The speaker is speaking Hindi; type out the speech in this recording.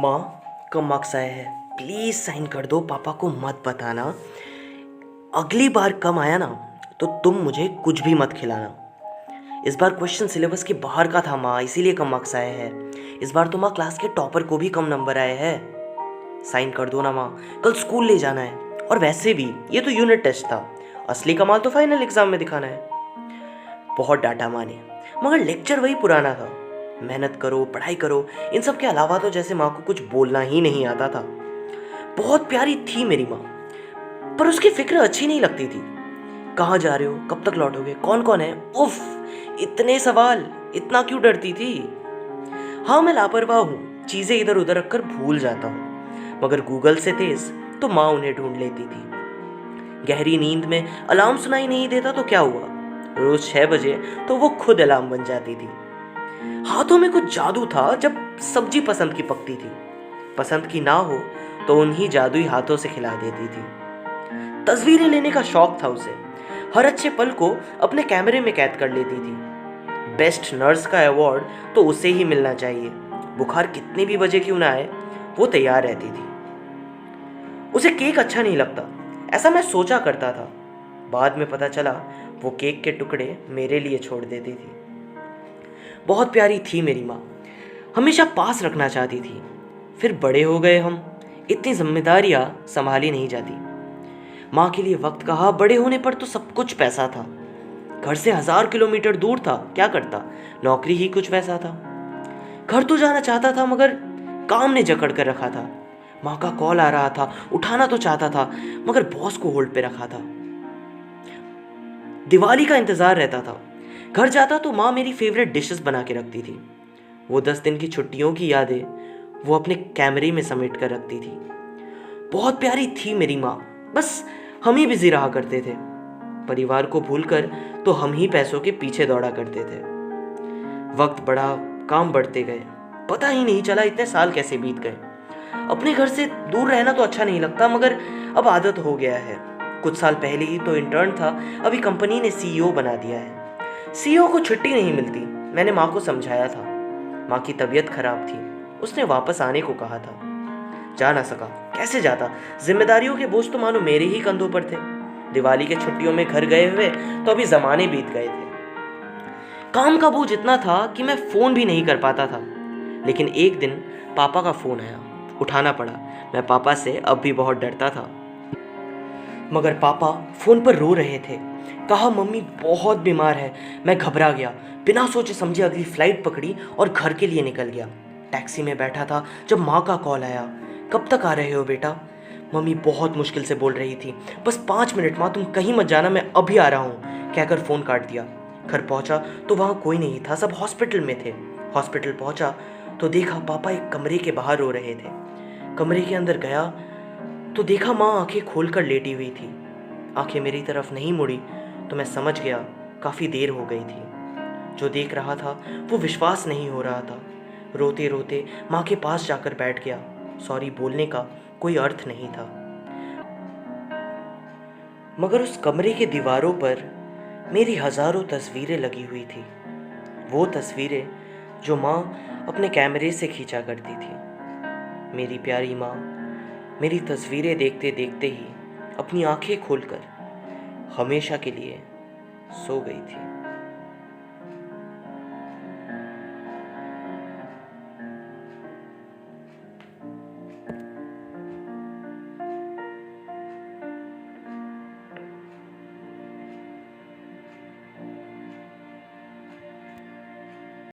माँ, कम मार्क्स आए हैं, प्लीज़ साइन कर दो, पापा को मत बताना। अगली बार कम आया ना तो तुम मुझे कुछ भी मत खिलाना। इस बार क्वेश्चन सिलेबस के बाहर का था माँ, इसीलिए कम मार्क्स आए हैं। इस बार तो माँ क्लास के टॉपर को भी कम नंबर आए हैं। साइन कर दो ना माँ, कल स्कूल ले जाना है। और वैसे भी ये तो यूनिट टेस्ट था, असली कमाल तो फाइनल एग्जाम में दिखाना है। बहुत डांटा माँ ने, मगर लेक्चर वही पुराना था। मेहनत करो, पढ़ाई करो, इन सब के अलावा तो जैसे माँ को कुछ बोलना ही नहीं आता था। बहुत प्यारी थी मेरी माँ, पर उसकी फिक्र अच्छी नहीं लगती थी। कहाँ जा रहे हो, कब तक लौटोगे, कौन कौन है, उफ, इतने सवाल, इतना क्यों डरती थी। हाँ, मैं लापरवाह हूँ, चीजें इधर उधर रखकर भूल जाता हूँ, मगर गूगल से तेज तो माँ उन्हें ढूंढ लेती थी। गहरी नींद में अलार्म सुनाई नहीं देता तो क्या हुआ, रोज 6 बजे तो वो खुद अलार्म बन जाती थी। हाथों में कुछ जादू था। जब सब्जी पसंद की पकती थी, पसंद की ना हो तो उन्हीं जादुई हाथों से खिला देती थी। तस्वीरें लेने का शौक था उसे, हर अच्छे पल को अपने कैमरे में कैद कर लेती थी। बेस्ट नर्स का अवार्ड तो उसे ही मिलना चाहिए। बुखार कितने भी बजे क्यों ना आए, वो तैयार रहती थी। उसे केक अच्छा नहीं लगता, ऐसा मैं सोचा करता था। बाद में पता चला वो केक के टुकड़े मेरे लिए छोड़ देती थी। बहुत प्यारी थी मेरी माँ, हमेशा पास रखना चाहती थी। फिर बड़े हो गए हम, इतनी जिम्मेदारियां संभाली नहीं जाती। माँ के लिए वक्त कहा, बड़े होने पर तो सब कुछ पैसा था। घर से 1000 किलोमीटर दूर था, क्या करता, नौकरी ही कुछ वैसा था। घर तो जाना चाहता था मगर काम ने जकड़ कर रखा था। माँ का कॉल आ रहा था, उठाना तो चाहता था मगर बॉस को होल्ड पे रखा था। दिवाली का इंतजार रहता था, घर जाता तो माँ मेरी फेवरेट डिशेस बना के रखती थी। वो 10 दिन की छुट्टियों की यादें वो अपने कैमरे में समेट कर रखती थी। बहुत प्यारी थी मेरी माँ, बस हम ही बिजी रहा करते थे। परिवार को भूलकर तो हम ही पैसों के पीछे दौड़ा करते थे। वक्त बढ़ा, काम बढ़ते गए, पता ही नहीं चला इतने साल कैसे बीत गए। अपने घर से दूर रहना तो अच्छा नहीं लगता, मगर अब आदत हो गया है। कुछ साल पहले ही तो इंटर्न था, अभी कंपनी ने सीईओ बना दिया है। सीईओ को छुट्टी नहीं मिलती। मैंने माँ को समझाया था, माँ की तबीयत खराब थी, उसने वापस आने को कहा था। जा ना सका, कैसे जाता, जिम्मेदारियों के बोझ तो मानो मेरे ही कंधों पर थे। दिवाली के छुट्टियों में घर गए हुए तो अभी जमाने बीत गए थे। काम का बोझ इतना था कि मैं फोन भी नहीं कर पाता था। लेकिन एक दिन पापा का फोन आया, उठाना पड़ा। मैं पापा से अब भी बहुत डरता था, मगर पापा फोन पर रो रहे थे। कहा मम्मी बहुत बीमार है। मैं घबरा गया, बिना सोचे समझे अगली फ्लाइट पकड़ी और घर के लिए निकल गया। टैक्सी में बैठा था जब माँ का कॉल आया, कब तक आ रहे हो बेटा। मम्मी बहुत मुश्किल से बोल रही थी, बस 5 मिनट माँ, तुम कहीं मत जाना, मैं अभी आ रहा हूँ, कहकर फ़ोन काट दिया। घर पहुँचा तो वहाँ कोई नहीं था, सब हॉस्पिटल में थे। हॉस्पिटल पहुँचा तो देखा पापा एक कमरे के बाहर रो रहे थे। कमरे के अंदर गया तो देखा माँ आंखें खोलकर लेटी हुई थी। आंखें मेरी तरफ नहीं मुड़ी तो मैं समझ गया काफ़ी देर हो गई थी। जो देख रहा था वो विश्वास नहीं हो रहा था। रोते रोते माँ के पास जाकर बैठ गया। सॉरी बोलने का कोई अर्थ नहीं था, मगर उस कमरे के दीवारों पर मेरी हजारों तस्वीरें लगी हुई थी। वो तस्वीरें जो माँ अपने कैमरे से खींचा करती थी। मेरी प्यारी माँ मेरी तस्वीरें देखते देखते ही अपनी आंखें खोलकर हमेशा के लिए सो गई थी।